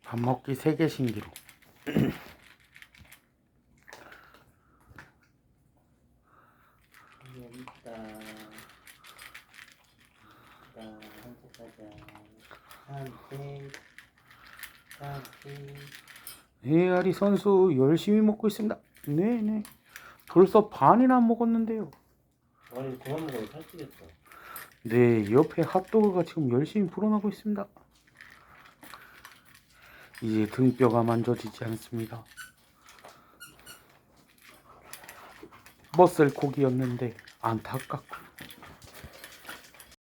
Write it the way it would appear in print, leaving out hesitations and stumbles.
밥 먹기 3개 신기로. 여기 있다. 산책하자. 산책. 헤아리 선수 열심히 먹고 있습니다. 네네. 벌써 반이나 먹었는데요. 아니 그만 먹어도 살찌겠어. 네, 옆에 핫도그가 지금 열심히 불어나고 있습니다. 이제 등뼈가 만져지지 않습니다. 머슬 고기였는데 안타깝고